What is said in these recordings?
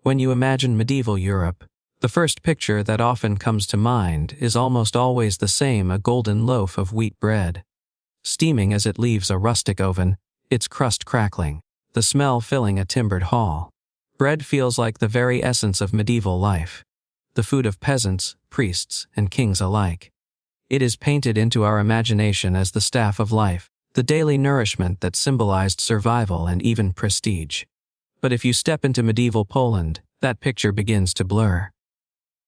When you imagine medieval Europe, the first picture that often comes to mind is almost always the same: a golden loaf of wheat bread, steaming as it leaves a rustic oven, its crust crackling, the smell filling a timbered hall. Bread feels like the very essence of medieval life, the food of peasants, priests, and kings alike. It is painted into our imagination as the staff of life, the daily nourishment that symbolized survival and even prestige. But if you step into medieval Poland, that picture begins to blur.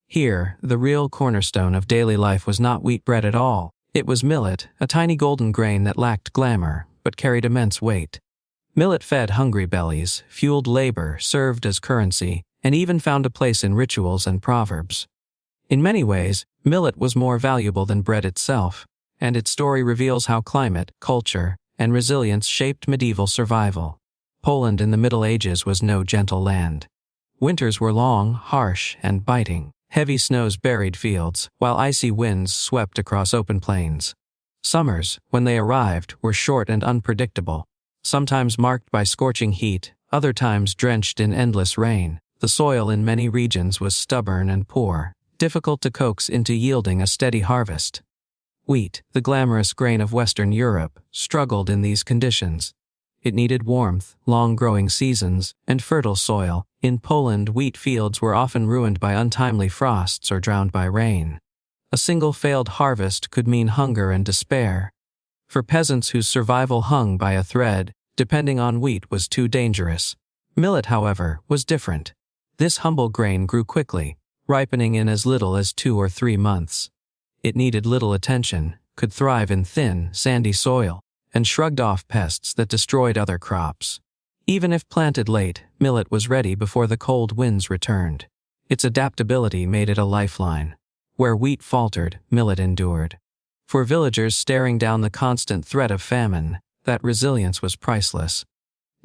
Here, the real cornerstone of daily life was not wheat bread at all. It was millet, a tiny golden grain that lacked glamour, but carried immense weight. Millet fed hungry bellies, fueled labor, served as currency, and even found a place in rituals and proverbs. In many ways, millet was more valuable than bread itself, and its story reveals how climate, culture, and resilience shaped medieval survival. Poland in the Middle Ages was no gentle land. Winters were long, harsh, and biting. Heavy snows buried fields, while icy winds swept across open plains. Summers, when they arrived, were short and unpredictable, sometimes marked by scorching heat, other times drenched in endless rain. The soil in many regions was stubborn and poor, difficult to coax into yielding a steady harvest. Wheat, the glamorous grain of Western Europe, struggled in these conditions. It needed warmth, long growing seasons, and fertile soil. In Poland, wheat fields were often ruined by untimely frosts or drowned by rain. A single failed harvest could mean hunger and despair. For peasants whose survival hung by a thread, depending on wheat was too dangerous. Millet, however, was different. This humble grain grew quickly, ripening in as little as 2 or 3 months. It needed little attention, could thrive in thin, sandy soil, and shrugged off pests that destroyed other crops. Even if planted late, millet was ready before the cold winds returned. Its adaptability made it a lifeline. Where wheat faltered, millet endured. For villagers staring down the constant threat of famine, that resilience was priceless.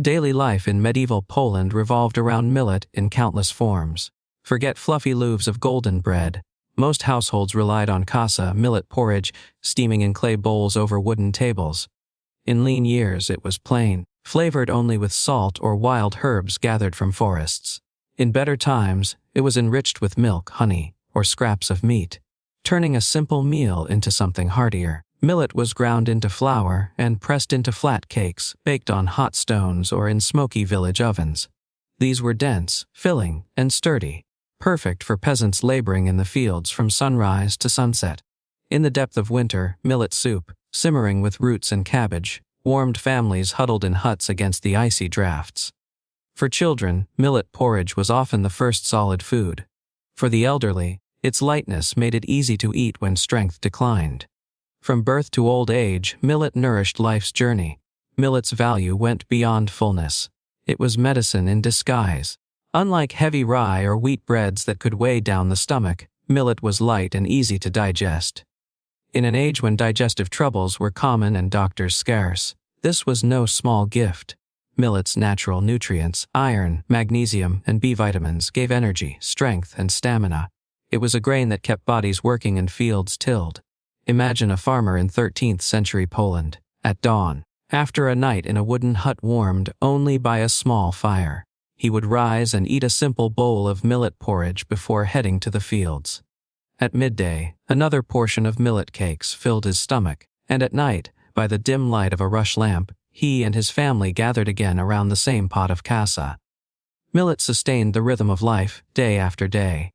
Daily life in medieval Poland revolved around millet in countless forms. Forget fluffy loaves of golden bread. Most households relied on kasa, millet porridge, steaming in clay bowls over wooden tables. In lean years it was plain, flavored only with salt or wild herbs gathered from forests. In better times, it was enriched with milk, honey, or scraps of meat, turning a simple meal into something heartier. Millet was ground into flour and pressed into flat cakes, baked on hot stones or in smoky village ovens. These were dense, filling, and sturdy, perfect for peasants laboring in the fields from sunrise to sunset. In the depth of winter, millet soup, simmering with roots and cabbage, warmed families huddled in huts against the icy drafts. For children, millet porridge was often the first solid food. For the elderly, its lightness made it easy to eat when strength declined. From birth to old age, millet nourished life's journey. Millet's value went beyond fullness. It was medicine in disguise. Unlike heavy rye or wheat breads that could weigh down the stomach, millet was light and easy to digest. In an age when digestive troubles were common and doctors scarce, this was no small gift. Millet's natural nutrients, iron, magnesium, and B vitamins, gave energy, strength, and stamina. It was a grain that kept bodies working and fields tilled. Imagine a farmer in 13th century Poland, at dawn, after a night in a wooden hut warmed only by a small fire. He would rise and eat a simple bowl of millet porridge before heading to the fields. At midday, another portion of millet cakes filled his stomach, and at night, by the dim light of a rush lamp, he and his family gathered again around the same pot of kasa. Millet sustained the rhythm of life, day after day.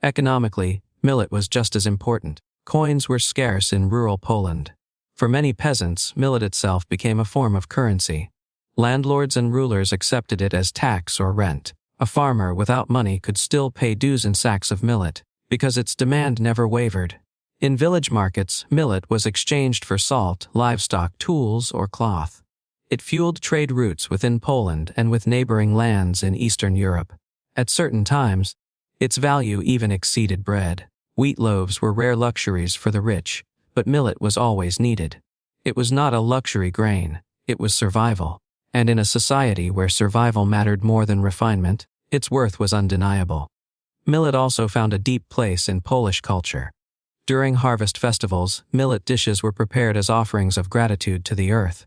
Economically, millet was just as important. Coins were scarce in rural Poland. For many peasants, millet itself became a form of currency. Landlords and rulers accepted it as tax or rent. A farmer without money could still pay dues in sacks of millet, because its demand never wavered. In village markets, millet was exchanged for salt, livestock, tools, or cloth. It fueled trade routes within Poland and with neighboring lands in Eastern Europe. At certain times, its value even exceeded bread. Wheat loaves were rare luxuries for the rich, but millet was always needed. It was not a luxury grain, it was survival. And in a society where survival mattered more than refinement, its worth was undeniable. Millet also found a deep place in Polish culture. During harvest festivals, millet dishes were prepared as offerings of gratitude to the earth.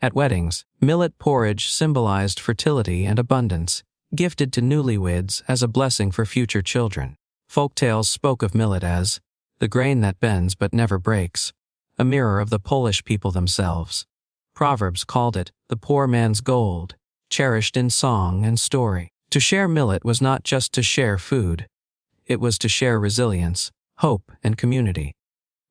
At weddings, millet porridge symbolized fertility and abundance, gifted to newlyweds as a blessing for future children. Folktales spoke of millet as the grain that bends but never breaks, a mirror of the Polish people themselves. Proverbs called it the poor man's gold, cherished in song and story. To share millet was not just to share food. It was to share resilience, hope, and community.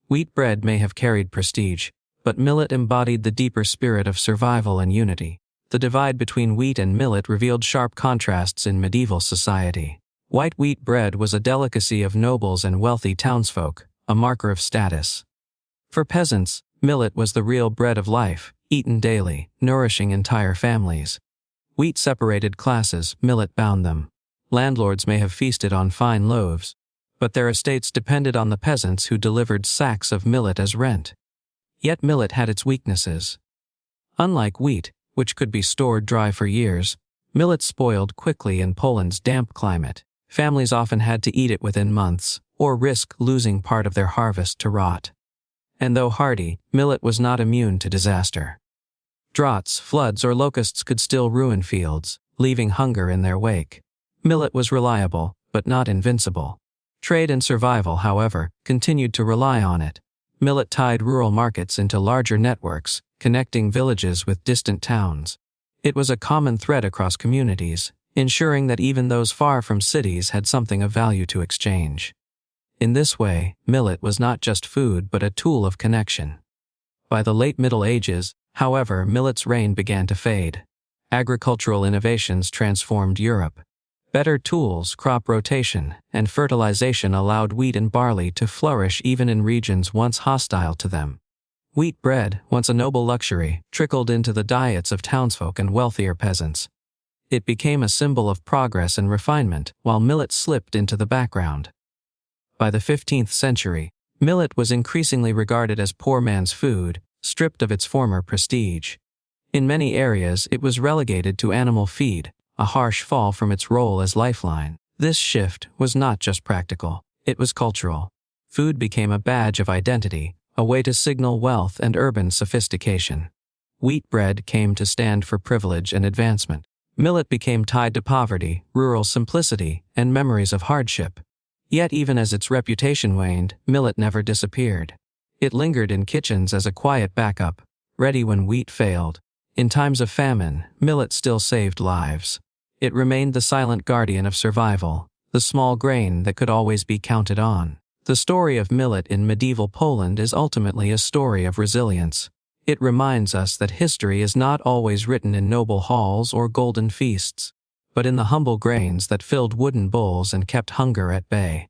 Wheat bread may have carried prestige, but millet embodied the deeper spirit of survival and unity. The divide between wheat and millet revealed sharp contrasts in medieval society. White wheat bread was a delicacy of nobles and wealthy townsfolk, a marker of status. For peasants, millet was the real bread of life, eaten daily, nourishing entire families. Wheat separated classes, millet bound them. Landlords may have feasted on fine loaves, but their estates depended on the peasants who delivered sacks of millet as rent. Yet millet had its weaknesses. Unlike wheat, which could be stored dry for years, millet spoiled quickly in Poland's damp climate. Families often had to eat it within months, or risk losing part of their harvest to rot. And though hardy, millet was not immune to disaster. Droughts, floods, or locusts could still ruin fields, leaving hunger in their wake. Millet was reliable, but not invincible. Trade and survival, however, continued to rely on it. Millet tied rural markets into larger networks, connecting villages with distant towns. It was a common thread across communities, ensuring that even those far from cities had something of value to exchange. In this way, millet was not just food but a tool of connection. By the late Middle Ages, however, millet's reign began to fade. Agricultural innovations transformed Europe. Better tools, crop rotation, and fertilization allowed wheat and barley to flourish even in regions once hostile to them. Wheat bread, once a noble luxury, trickled into the diets of townsfolk and wealthier peasants. It became a symbol of progress and refinement, while millet slipped into the background. By the 15th century, millet was increasingly regarded as poor man's food, stripped of its former prestige. In many areas, it was relegated to animal feed, a harsh fall from its role as lifeline. This shift was not just practical, it was cultural. Food became a badge of identity, a way to signal wealth and urban sophistication. Wheat bread came to stand for privilege and advancement. Millet became tied to poverty, rural simplicity, and memories of hardship. Yet even as its reputation waned, millet never disappeared. It lingered in kitchens as a quiet backup, ready when wheat failed. In times of famine, millet still saved lives. It remained the silent guardian of survival, the small grain that could always be counted on. The story of millet in medieval Poland is ultimately a story of resilience. It reminds us that history is not always written in noble halls or golden feasts, but in the humble grains that filled wooden bowls and kept hunger at bay.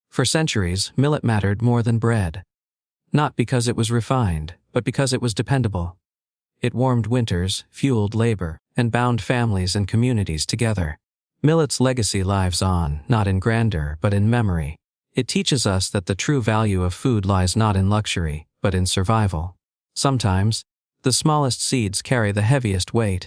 For centuries, millet mattered more than bread. Not because it was refined, but because it was dependable. It warmed winters, fueled labor, and bound families and communities together. Millet's legacy lives on, not in grandeur, but in memory. It teaches us that the true value of food lies not in luxury, but in survival. Sometimes, the smallest seeds carry the heaviest weight.